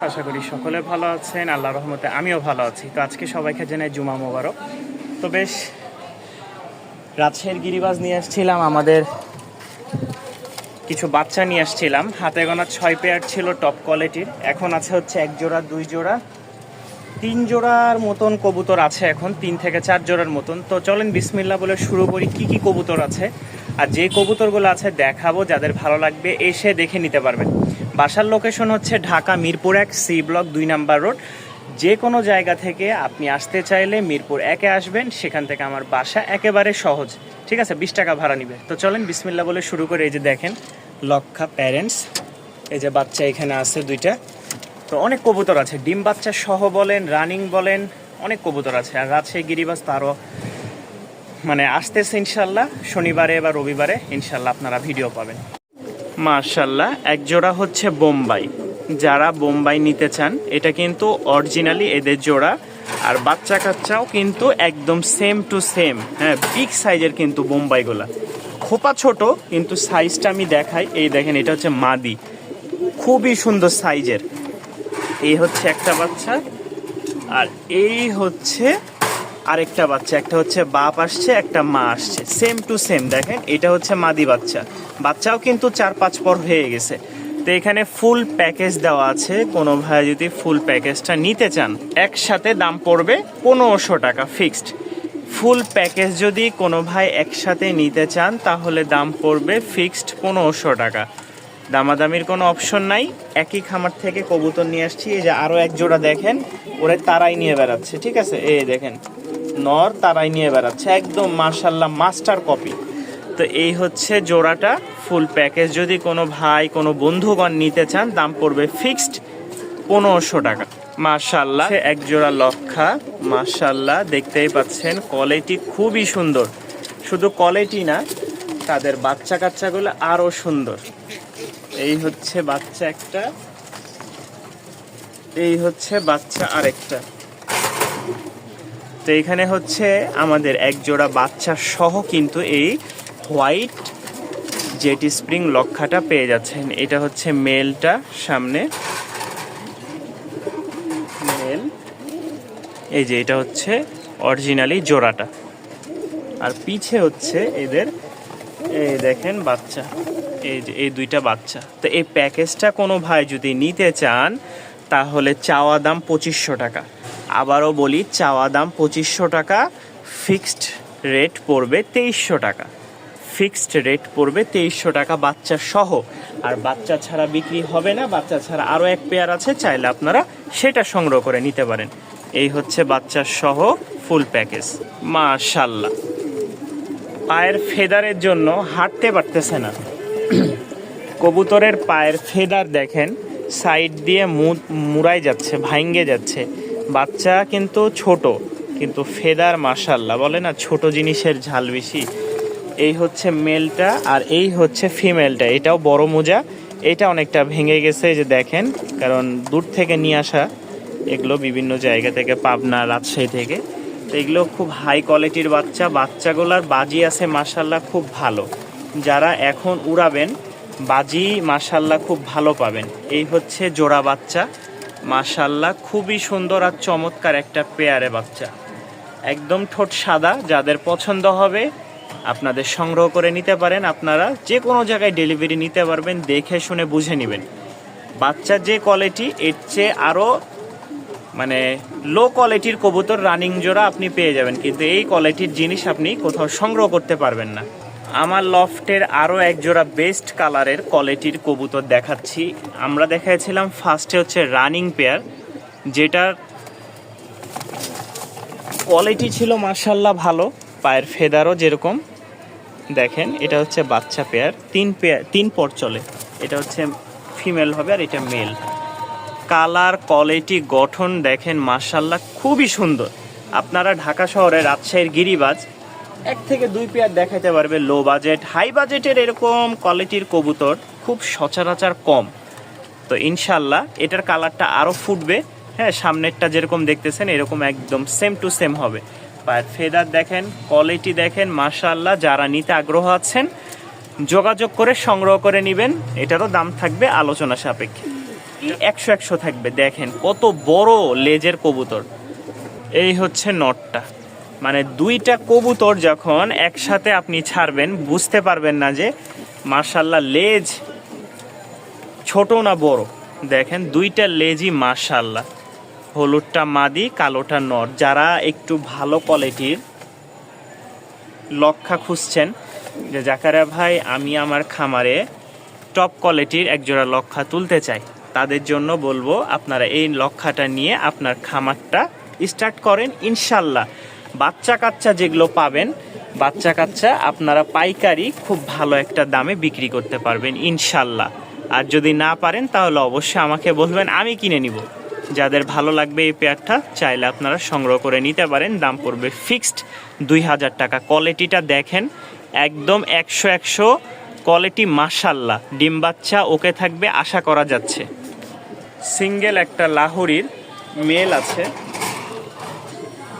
আশা করি সকলে ভালো আছেন। আল্লাহর রহমতে আমিও ভালো আছি। তো আজকে সবাইকে জানাই জুমা মোবারক। তো বেশ রাজশাহীর গিরিবাজ নিয়ে আসছিলাম, আমাদের কিছু বাচ্চা নিয়ে আসছিলাম। হাতে গোনা 6 পেয়ার ছিল টপ কোয়ালিটির। এখন আছে হচ্ছে 1 জোড়া 2 জোড়া 3 জোড়ার মতন কবুতর আছে, এখন 3 থেকে 4 জোড়ার মতন। তো চলেন বিসমিল্লাহ বলে শুরু করি কি কি কবুতর আছে। আর যে কবুতরগুলো আছে দেখাবো, যাদের ভালো লাগবে এসে দেখে নিতে পারবেন। বাসার লোকেশন হচ্ছে Dhaka Mirpur 1 C block 2 number road. যে কোনো জায়গা থেকে আপনি আসতে চাইলে মিরপুর 1-এ আসবেন, সেখান থেকে আমার বাসা একেবারে সহজ। ঠিক আছে, 20 টাকা ভাড়া নিবে। তো চলেন বিসমিল্লাহ বলে শুরু করে। এই যে দেখেন লক্ষা প্যারেন্টস, এই যে বাচ্চা এখানে আছে 2টা। তো অনেক কবুতর আছে, ডিম বাচ্চা সহ বলেন, রানিং বলেন, অনেক কবুতর আছে। আর রাজশাহী গিরিবাজ তারও মানে আসতেছে ইনশাল্লাহ, শনিবারে বা রবিবারে ইনশাল্লাহ আপনারা ভিডিও পাবেন। মাশাল্লাহ, এক জোড়া হচ্ছে বোম্বাই। যারা বোম্বাই নিতে চান, এটা কিন্তু অরিজিনালি এদের জোড়া। আর বাচ্চা কাচ্চাও কিন্তু একদম সেম টু সেম। হ্যাঁ, বিগ সাইজের কিন্তু বোম্বাইগুলা, খোপা ছোট কিন্তু সাইজটা আমি দেখাই। এই দেখেন, এটা হচ্ছে মাদি, খুবই সুন্দর সাইজের। এই হচ্ছে একটা বাচ্চা, আর এই হচ্ছে আরেকটা বাচ্চা। একটা হচ্ছে বাপ আসছে, একটা মা আসছে, সেম টু সেম। দেখেন, এটা হচ্ছে মাদি বাচ্চা, বাচ্চাও কিন্তু 4-5 পর হয়ে গেছে। তো এখানে ফুল প্যাকেজ দেওয়া আছে। কোনো ভাই যদি ফুল প্যাকেজটা নিতে চান, একসাথে দাম পড়বে 1500 টাকা ফিক্সড। ফুল প্যাকেজ যদি কোনো ভাই একসাথে নিতে চান, তাহলে দাম পড়বে ফিক্সড 1500 টাকা। দামাদামির কোনো অপশন নাই। একই খামার থেকে কবুতর নিয়ে আসছি। এই যে আরও এক জোড়া দেখেন, ওরা তারাই নিয়ে বেড়াচ্ছে। ঠিক আছে, এই দেখেন নর তারাই নিয়ে বেড়াচ্ছে, একদম মাশাল্লাহ মাস্টার কপি। তো এই হচ্ছে জোড়াটা। ফুল প্যাকেজ যদি কোনো ভাই কোনো বন্ধুগণ নিতে চান, দাম পড়বে ফিক্সড 1500 টাকা। মাশাল্লাহ, এক জোড়া লক্ষা, মাশাল্লাহ দেখতেই পাচ্ছেন, কোয়ালিটি খুবই সুন্দর। শুধু কোয়ালিটি না, তাদের বাচ্চা কাচ্চাগুলো আরও সুন্দর। এই হচ্ছে বাচ্চা একটা, এই হচ্ছে বাচ্চা আরেকটা। তো এখানে হচ্ছে আমাদের এক জোড়া বাচ্চা সহ কিন্তু এই হোয়াইট জেট স্প্রিং লক্ষাটা পেয়ে যাচ্ছেন। এটা হচ্ছে মেলটা, সামনে মেল। এই যে এটা হচ্ছে অরিজিনালি জোড়াটা, আর পিছে হচ্ছে এদের এই দেখেন বাচ্চা। এই যে এই 2টা বাচ্চা। তো এই প্যাকেজটা কোনো ভাই যদি নিতে চান, তাহলে চাওয়া দাম 2500 টাকা। আবারও বলি, চাওয়া দাম 2500 টাকা, ফিক্সড রেট পড়বে 2300 টাকা। ফিক্সড রেট পড়বে 2300 টাকা বাচ্চা সহ। আর বাচ্চা ছাড়া বিক্রি হবে না। বাচ্চা ছাড়া আরও এক পেয়ার আছে, চাইলে আপনারা সেটা সংগ্রহ করে নিতে পারেন। এই হচ্ছে বাচ্চা সহ ফুল প্যাকেজ। মাশাল্লাহ, পায়ের ফেদারের জন্য হাঁটতে পারতেছে না। কবুতরের পায়ের ফেদার দেখেন, সাইড দিয়ে মুড়াই যাচ্ছে, ভাঙ্গে যাচ্ছে। বাচ্চা কিন্তু ছোট, কিন্তু ফেদার মাশাল্লাহ, বলে না ছোট জিনিসের ঝাল বেশি। এই হচ্ছে মেলটা, আর এই হচ্ছে ফিমেলটা। এটাও বড় মোজা, এটা অনেকটা ভেঙে গেছে, যে দেখেন, কারণ দূর থেকে নিয়ে আসা এগুলো, বিভিন্ন জায়গা থেকে, পাবনা, রাজশাহী থেকে। তো এগুলো খুব হাই কোয়ালিটির বাচ্চা। বাচ্চাগুলার বাজি আছে মাশাল্লাহ খুব ভালো। যারা এখন উড়াবেন, বাজি মাশাল্লাহ খুব ভালো পাবেন। এই হচ্ছে জোড়া বাচ্চা, মাশাল্লাহ খুবই সুন্দর আর চমৎকার একটা পেয়ারে বাচ্চা। একদম ঠোঁট সাদা। যাদের পছন্দ হবে আপনাদের সংগ্রহ করে নিতে পারেন। আপনারা যে কোনো জায়গায় ডেলিভারি নিতে পারবেন, দেখে শুনে বুঝে নেবেন। বাচ্চার যে কোয়ালিটি, এর চেয়ে আরও মানে লো কোয়ালিটির কবুতর রানিং জোড়া আপনি পেয়ে যাবেন, কিন্তু এই কোয়ালিটির জিনিস আপনি কোথাও সংগ্রহ করতে পারবেন না। আমার লফটের আরও এক জোড়া বেস্ট কালারের কোয়ালিটির কবুতর দেখাচ্ছি। আমরা দেখাচ্ছিলাম ফার্স্টে হচ্ছে রানিং পেয়ার, যেটার কোয়ালিটি ছিল মাশাল্লাহ ভালো, পায়ের ফেদারও যেরকম। দেখেন, এটা হচ্ছে বাচ্চা পেয়ার, 3 পর চলে। এটা হচ্ছে ফিমেল হবে, আর এটা মেল। কালার, কোয়ালিটি, গঠন দেখেন মাশাল্লাহ খুবই সুন্দর। আপনারা ঢাকা শহরে রাজশাহীর গিরিবাজ 1 থেকে 2 পেয়ার দেখাতে পারবে। লো বাজেট, হাই বাজেটের এরকম কোয়ালিটির কবুতর খুব সচরাচর কম। তো ইনশাল্লাহ এটার কালারটা আরও ফুটবে। হ্যাঁ, সামনেরটা যেরকম দেখতেছেন এরকম একদম সেম টু সেম হবে। পায়ের ফেদার দেখেন, কোয়ালিটি দেখেন মাশাল্লাহ। যারা নিতে আগ্রহ আছেন, যোগাযোগ করে সংগ্রহ করে নেবেন। এটারও দাম থাকবে আলোচনা সাপেক্ষে। 100 থাকবে। দেখেন কত বড় লেজের কবুতর। এই হচ্ছে নটটা, মানে দুইটা কবুতর যখন একসাথে আপনি ছাড়বেন বুঝতে পারবেন না যে মাশাআল্লাহ লেজ ছোট না বড়। দেখেন দুইটা লেজই মাশাআল্লাহ, হলুদটা মাদি, কালোটা নর। যারা একটু ভালো কোয়ালিটির লক্ষা খুঁজছেন যে জাকারিয়া ভাই আমি আমার খামারে টপ কোয়ালিটির একজোড়া লক্ষা তুলতে চাই, তাদের জন্য বলবো আপনারা এই লক্ষাটা নিয়ে আপনার খামারটা স্টার্ট করেন। ইনশাল্লাহ বাচ্চা কাচ্চা যেগুলো পাবেন, বাচ্চা কাচ্চা আপনারা পাইকারি খুব ভালো একটা দামে বিক্রি করতে পারবেন ইনশাল্লাহ। আর যদি না পারেন তাহলে অবশ্যই আমাকে বলবেন, আমি কিনে নিব। যাদের ভালো লাগবে এই পেয়ারটা চাইলে আপনারা সংগ্রহ করে নিতে পারেন। দাম পড়বে ফিক্সড 2000 টাকা। কোয়ালিটিটা দেখেন একদম 100 কোয়ালিটি মাশাআল্লাহ। ডিম বাচ্চা ওকে থাকবে আশা করা যাচ্ছে। সিঙ্গেল একটা লাহোরির মেল আছে,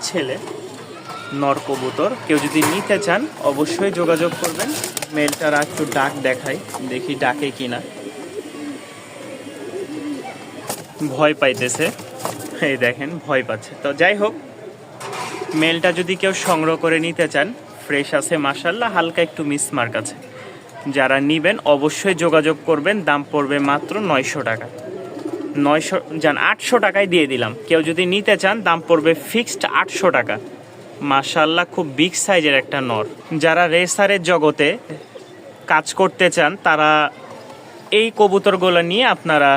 ছেলে নর কবুতর। কেউ যদি নিতে চান অবশ্যই যোগাযোগ করবেন। মেলটার একটু ডাক দেখাই, দেখি ডাকে কিনা। ভয় পাইতেছে, এই দেখেন ভয় পাচ্ছে। তো যাই হোক, মেলটা যদি কেউ সংগ্রহ করে নিতে চান ফ্রেশ আছে মাশাআল্লাহ, হালকা একটু মিসমার্ক আছে। যারা নিবেন অবশ্যই যোগাযোগ করবেন। দাম পড়বে মাত্র 900 টাকা। 900 যান 800 টাকায় দিয়ে দিলাম। কেউ যদি নিতে চান দাম পড়বে ফিক্সড 800 টাকা। মাশাআল্লাহ খুব বিগ সাইজের একটা নর। যারা রেসারের জগতে কাজ করতে চান তারা এই কবুতরগুলো নিয়ে আপনারা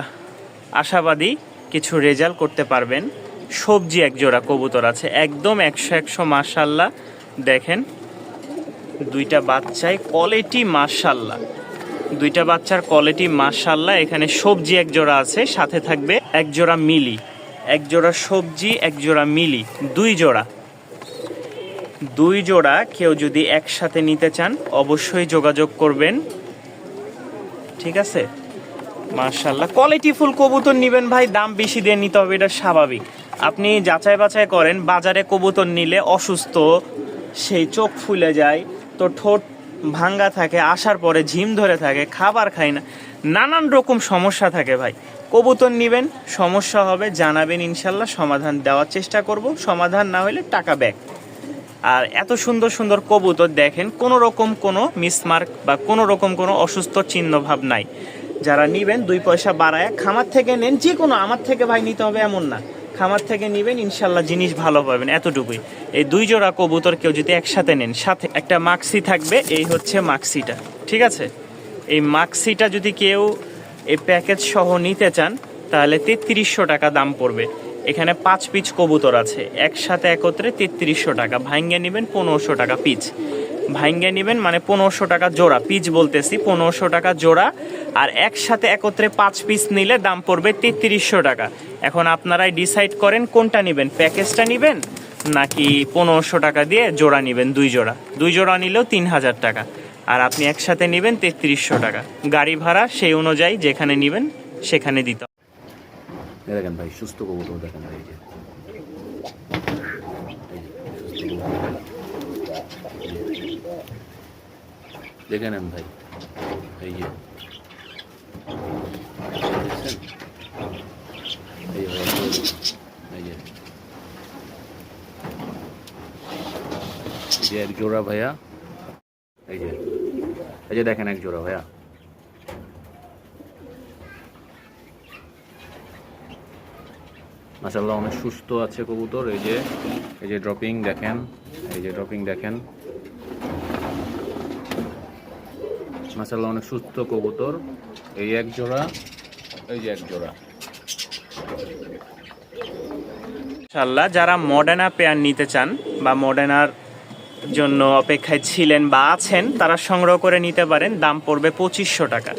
আশাবাদী কিছু রেজাল্ট করতে পারবেন। সবজি এক জোড়া কবুতর আছে একদম 100 মাশাআল্লাহ। দেখেন দুইটা বাচ্চায় কোয়ালিটি মাশাআল্লাহ, দুইটা বাচ্চার কোয়ালিটি মাশাআল্লাহ। এখানে সবজি এক জোড়া আছে, সাথে থাকবে এক জোড়া মিলি। এক জোড়া সবজি, এক জোড়া মিলি, দুই জোড়া কেউ যদি একসাথে নিতে চান অবশ্যই যোগাযোগ করবেন, ঠিক আছে? মাশাআল্লাহ কোয়ালিটি ফুল কবুতর নিবেন ভাই, দাম বেশি দিয়ে নিতে হবে, এটা স্বাভাবিক। আপনি যাচাই বাছাই করেন, বাজারে কবুতর নিলে অসুস্থ, সেই চোখ ফুলে যায়, তো ঠোঁট ভাঙ্গা থাকে, আসার পরে ঝিম ধরে থাকে, খাবার খায় না, নানান রকম সমস্যা থাকে ভাই। কবুতর নিবেন, সমস্যা হবে জানাবেন, ইনশাল্লাহ সমাধান দেওয়ার চেষ্টা করব। সমাধান না হলে টাকা ব্যাক। আর এত সুন্দর সুন্দর কবুতর দেখেন, কোনো রকম কোনো মিসমার্ক বা কোনো রকম কোনো অসুস্থ চিহ্ন ভাব নাই। যারা নিবেন 2 পয়সা বাড়ায় খামার থেকে নেন, যে কোনো আমার থেকে ভাই নিতে হবে এমন না, খামার থেকে নিবেন ইনশাল্লাহ জিনিস ভালো পাবেন, এতটুকুই। এই 2 জোড়া কবুতর কেউ যদি একসাথে নেন, সাথে একটা মাক্সি থাকবে, এই হচ্ছে মাক্সিটা, ঠিক আছে? এই মাক্সিটা যদি কেউ এই প্যাকেজ সহ নিতে চান তাহলে 3300 টাকা দাম পড়বে। এখানে 5 পিস কবুতর আছে, একসাথে একত্রে 3300 টাকা। ভাঙ্গে নেবেন 1500 টাকা পিস, ভাঙ্গে নেবেন মানে 1500 টাকা জোড়া, পিস বলতেছি 1500 টাকা জোড়া। আর একসাথে একত্রে 5 পিস নিলে দাম পড়বে 3300 টাকা। এখন আপনারাই ডিসাইড করেন কোনটা নেবেন, প্যাকেজটা নেবেন নাকি 1500 টাকা দিয়ে জোড়া নেবেন। 2 জোড়া নিলেও 3000 টাকা, আর আপনি একসাথে নেবেন 3300 টাকা। গাড়ি ভাড়া সেই অনুযায়ী যেখানে নেবেন সেখানে দিতে। দেখেন ভাই সুস্থ কবুতর, দেখেন ভাই, দেখে নেন ভাই, এই যে এক জোড়া ভাইয়া, এই যে দেখেন এক জোড়া ভাইয়া। মাশাআল্লাহ অনেক সুস্থ আছে কবুতর। এই যে ড্রপিং দেখেন, এই যে ড্রপিং দেখেন, মাশাআল্লাহ অনেক সুস্থ কবুতর। এই এক জোড়া, এই যে এক জোড়া। ইনশাআল্লাহ যারা মডার্না পেয়ার নিতে চান বা মডার্নার জন্য অপেক্ষায় ছিলেন বা আছেন তারা সংগ্রহ করে নিতে পারেন। দাম পড়বে 2500 টাকা।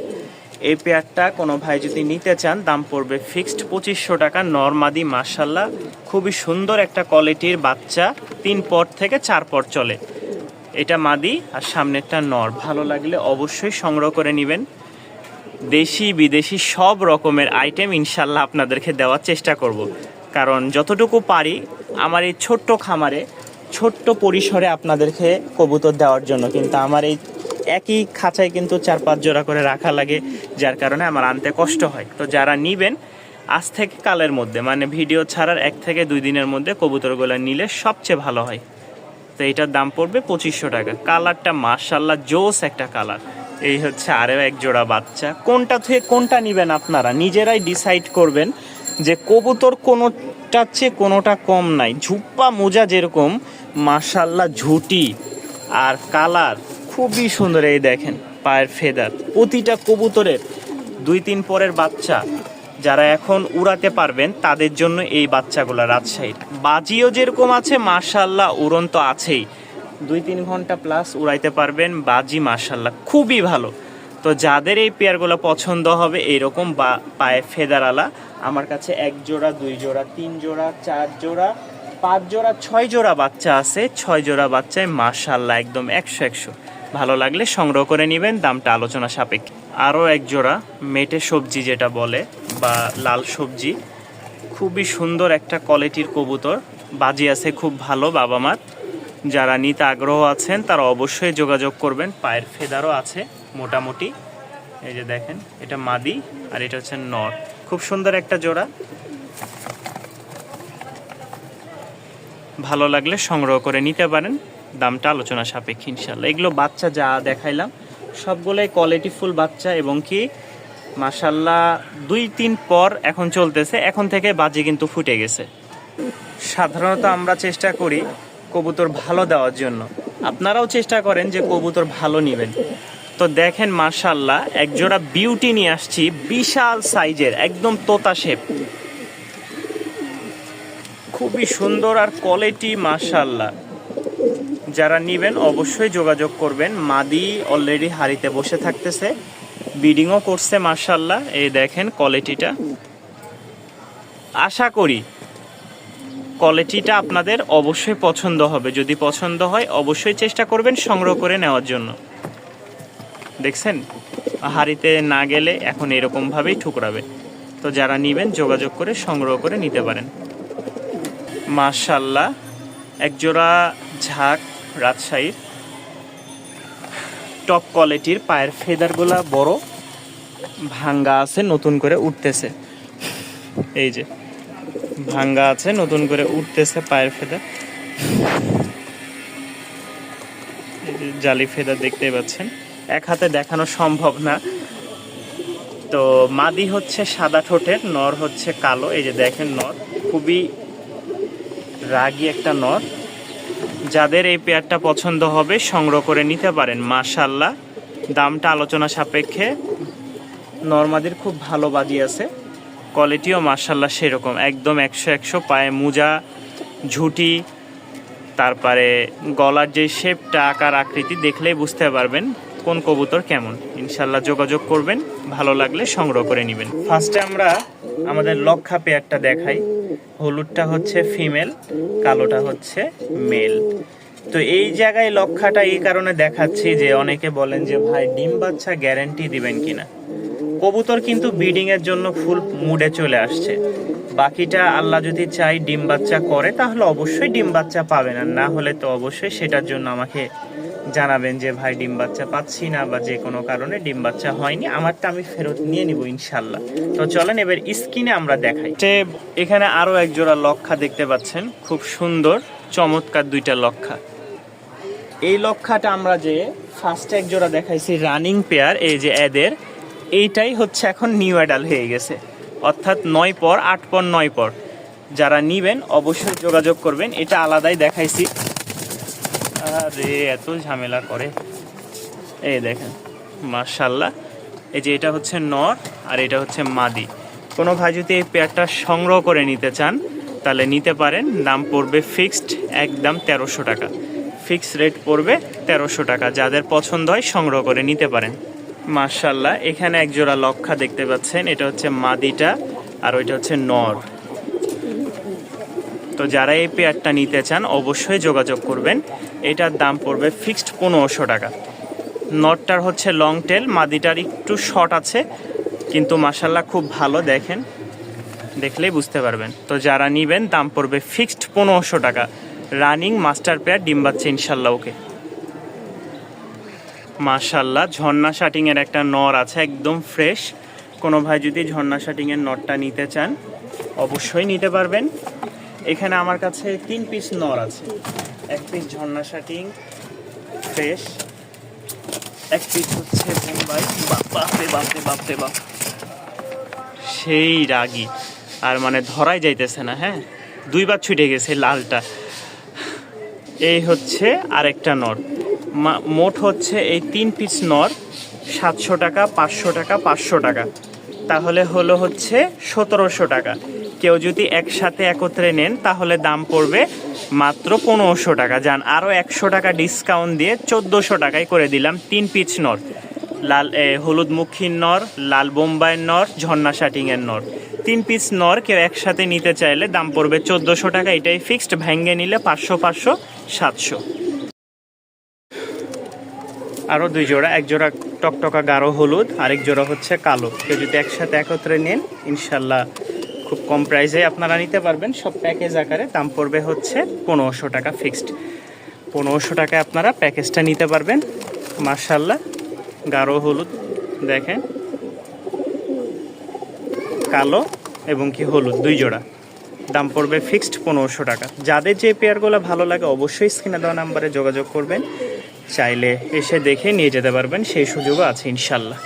এই পেয়ারটা কোনো ভাই যদি নিতে চান দাম পড়বে ফিক্সড 2500 টাকা। নরমাদি মাশাআল্লাহ খুবই সুন্দর একটা কোয়ালিটির বাচ্চা, 3 পর থেকে 4 পর চলে। এটা মাদি আর সামনেরটা নর। ভালো লাগলে অবশ্যই সংগ্রহ করে নেবেন। দেশি বিদেশি সব রকমের আইটেম ইনশাল্লাহ আপনাদেরকে দেওয়ার চেষ্টা করব, কারণ যতটুকু পারি আমার এই ছোট্ট খামারে ছোট্ট পরিসরে আপনাদেরকে কবুতর দেওয়ার জন্য। কিন্তু আমার এই একই খাঁচায় কিন্তু 4-5 জোড়া করে রাখা লাগে, যার কারণে আমার আনতে কষ্ট হয়। তো যারা নিবেন আজ থেকে কালের মধ্যে, মানে ভিডিও ছাড়ার 1 থেকে 2 দিনের মধ্যে কবুতরগুলো নিলে সবচেয়ে ভালো হয়। তো এইটার দাম পড়বে 2500 টাকা। কালারটা মাশাআল্লাহ জোস একটা কালার। এই হচ্ছে আরও এক জোড়া বাচ্চা। কোনটা থেকে কোনটা নেবেন আপনারা নিজেরাই ডিসাইড করবেন, যে কবুতর কোনোটার চেয়ে কোনোটা কম নাই। ঝুপ্পা মোজা যেরকম মাশাআল্লাহ, ঝুটি আর কালার খুবই সুন্দর। এই দেখেন পায়ের ফেদার, প্রতিটা কবুতরের 2-3 পরের বাচ্চা যারা এখন উড়াতে পারবেন তাদের জন্য এই বাচ্চাগুলো রাজশাহীর। বাজিও যেরকম আছে মাশাআল্লাহ, উড়ন তো আছেই। 2-3 ঘন্টা প্লাস উড়াইতে পারবেন, বাজি মাশাআল্লাহ খুবই ভালো। তো যাদের এই পেয়ারগুলো পছন্দ হবে এইরকম পায়ে ফেদারালা, আমার কাছে 1 জোড়া 2 জোড়া 3 জোড়া 4 জোড়া 5 জোড়া 6 জোড়া বাচ্চা আছে। 6 জোড়া বাচ্চায় মাশাআল্লাহ একদম 100 ভালো লাগলে সংগ্রহ করে নেবেন, দামটা আলোচনা সাপেক্ষে। আরও 1 জোড়া মেটে সবজি যেটা বলে বা লাল সবজি, খুবই সুন্দর একটা কোয়ালিটির কবুতর। বাজি আছে খুব ভালো বাবা মার। যারা নিতে আগ্রহ আছেন তারা অবশ্যই যোগাযোগ করবেন। পায়ের ফেদারও আছে মোটামুটি। এই যে দেখেন, এটা মাদি আর এটা হচ্ছে নর। খুব সুন্দর একটা জোড়া, ভালো লাগলে সংগ্রহ করে নিতে পারেন, দামটা আলোচনা সাপেক্ষে ইনশাল্লাহ। এগুলো বাচ্চা যা দেখাইলাম সবগুলোই কোয়ালিটিফুল বাচ্চা এবং কি মাশাল্লাহ 2-3 পর এখন চলতেছে, এখন থেকে বাজি কিন্তু ফুটে গেছে। সাধারণত আমরা চেষ্টা করি কবুতর ভালো দেওয়ার জন্য, আপনারাও চেষ্টা করেন যে কবুতর ভালো নেবেন। তো দেখেন মাশাল্লাহ 1 জোড়া বিউটি নিয়ে আসছি, বিশাল সাইজের, একদম তোতা শেপ, খুবই সুন্দর আর কোয়ালিটি মাশাল্লাহ। যারা নেবেন অবশ্যই যোগাযোগ করবেন। মাদি অলরেডি হাড়িতে বসে থাকতেছে, ব্রিডিংও করছে মাশাল্লাহ। এই দেখেন কোয়ালিটিটা, আশা করি কোয়ালিটিটা আপনাদের অবশ্যই পছন্দ হবে। যদি পছন্দ হয় অবশ্যই চেষ্টা করবেন সংগ্রহ করে নেওয়ার জন্য। দেখছেন হাড়িতে না গেলে এখন এরকমভাবেই ঠুকরাবে। তো যারা নেবেন যোগাযোগ করে সংগ্রহ করে নিতে পারেন। মাশাল্লাহ 1 জোড়া ঝাঁক রাজশাহীর টপ কোয়ালিটির, পায়ের ফেদারগুলা বড়, ভাঙ্গা আছে, নতুন করে উঠতেছে। এই যে ভাঙ্গা আছে, নতুন করে উঠতেছে পায়ের ফেদার। এই যে জালি ফেদার দেখতে পাচ্ছেন, এক হাতে দেখানো সম্ভব না। তো মাদি হচ্ছে সাদা ঠোঁটের, নর হচ্ছে কালো। এই যে দেখেন নর, খুবই রাগী একটা নর। যাদের এই পেয়ারটা পছন্দ হবে সংগ্রহ করে নিতে পারেন মাশাল্লাহ, দামটা আলোচনা সাপেক্ষে। নরমাদির খুব ভালো বাজি আছে, কোয়ালিটিও মাশাল্লাহ সেরকম একদম 100 পায়ে মোজা, ঝুটি, তারপরে গলার যে শেপটা, আকার আকৃতি দেখলেই বুঝতে পারবেন কোন কবুতর কেমন। ইনশাল্লাহ যোগাযোগ করবেন, ভালো লাগলে সংগ্রহ করে নেবেন। ফার্স্টে আমরা আমাদের লক্ষা পেয়ারটা দেখাই। হলুদটা হচ্ছে ফিমেল, কালোটা হচ্ছে মেল। তো এই জায়গায় লক্ষাটা এই কারণে দেখাচ্ছি যে অনেকে বলেন যে ভাই ডিম বাচ্চা গ্যারান্টি দিবেন কিনা। কবুতর কিন্তু ব্রিডিং এর জন্য ফুল মুডে চলে আসছে, বাকিটা আল্লাহ যদি চাই ডিম বাচ্চা করে তাহলে অবশ্যই ডিম বাচ্চা পাবেন, আর না হলে তো অবশ্যই সেটার জন্য আমাকে জানাবেন যে ভাই ডিম বাচ্চা পাচ্ছি না বা যে কোনো কারণে ডিম বাচ্চা হয়নি, আমারটা আমি ফেরত নিয়ে নিব ইনশাল্লাহ। তো চলেন এবার স্ক্রিনে আমরা দেখাই। এখানে আরো 1 জোড়া লক্ষা দেখতে পাচ্ছেন, খুব সুন্দর চমৎকার 2টা লক্ষা। এই লক্ষাটা আমরা যে ফার্স্টে 1 জোড়া দেখাইছি রানিং পেয়ার, এই যে এদের এইটাই হচ্ছে এখন নিউ অ্যাডাল হয়ে গেছে, অর্থাৎ 9 পর 8 পর 9 পর। যারা নিবেন অবশ্যই যোগাযোগ করবেন। এটা আলাদাই দেখাইছি, আরে এত ঝামেলা করে। এই দেখেন মাশাল্লাহ, এই যে এটা হচ্ছে নর আর এটা হচ্ছে মাদি। কোনো ভাই যদি এই পেয়ারটা সংগ্রহ করে নিতে চান তাহলে নিতে পারেন। দাম পড়বে ফিক্সড একদম 1300 টাকা, ফিক্সড রেট পড়বে 1300 টাকা। যাদের পছন্দ হয় সংগ্রহ করে নিতে পারেন। মাশাল্লাহ এখানে 1 জোড়া লক্ষা দেখতে পাচ্ছেন, এটা হচ্ছে মাদিটা আর ওইটা হচ্ছে নর। তো যারা এই পেয়ারটা নিতে চান অবশ্যই যোগাযোগ করবেন। এটার দাম পড়বে ফিক্সড 1500 টাকা। নরটার হচ্ছে লং টেল, মাদিটার একটু শর্ট আছে, কিন্তু মাশাল্লাহ খুব ভালো, দেখেন দেখলেই বুঝতে পারবেন। তো যারা নিবেন দাম পড়বে ফিক্সড 1500 টাকা। রানিং মাস্টার পেয়ার, ডিম বাচ্চা ইনশাল্লাহ ওকে। মাশাল্লাহ ঝর্ণা শাটিং এর একটা নর আছে, একদম ফ্রেশ, কোনো ভাই যদি ঝর্ণা শাটিংয়ের নটটা নিতে চান অবশ্যই নিতে পারবেন। এখানে আমার কাছে 3 পিস নর আছে, 1 পিস ঝর্ণা শাটিং ফ্রেশ, 1 পিস হচ্ছে বোম্বাই। বাপরে বাপরে বাপরে বাপ, সেই রাগী আর মানে ধরাই যাইতেছে না। হ্যাঁ, 2 বার ছুটে গেছে লালটা। এই হচ্ছে আরেকটা নর। মোট হচ্ছে এই 3 পিস নর 700 টাকা, 500 টাকা, 500 টাকা, তাহলে হলো হচ্ছে 1700 টাকা। কেউ যদি একসাথে একত্রে নেন তাহলে দাম পড়বে মাত্র 1500 টাকা। যান আরও 100 টাকা ডিসকাউন্ট দিয়ে 1400 টাকায় করে দিলাম 3 পিস নর, লাল হলুদ মুখীর নর, লাল বোম্বাইয়ের নর, ঝর্ণা শাটিংয়ের নর। 3 পিস নর কেউ একসাথে নিতে চাইলে দাম পড়বে 1400 টাকা। এটাই ফিক্সড, ভেঙে নিলে 500 500 700। আরও 2 জোড়া, 1 জোড়া টকটকা গাঢ় হলুদ, আরেক জোড়া হচ্ছে কালো। কেউ যদি একসাথে একত্রে নেন ইনশাল্লাহ খুব কম প্রাইসে আপনারা নিতে পারবেন। সব প্যাকেজ আকারে দাম পড়বে হচ্ছে 1500 টাকা ফিক্সড। 1500 টাকায় আপনারা প্যাকেজটা নিতে পারবেন। মাশাআল্লাহ, গাঢ় হলুদ দেখেন, কালো এবং কি হলুদ 2 জোড়া, দাম পড়বে ফিক্সড 1500 টাকা। যাদের যে পেয়ারগুলো ভালো লাগে অবশ্যই স্ক্রিনে দেওয়া নাম্বারে যোগাযোগ করবেন, চাইলে এসে দেখে নিয়ে যেতে পারবেন, সেই সুযোগও আছে ইনশাল্লাহ।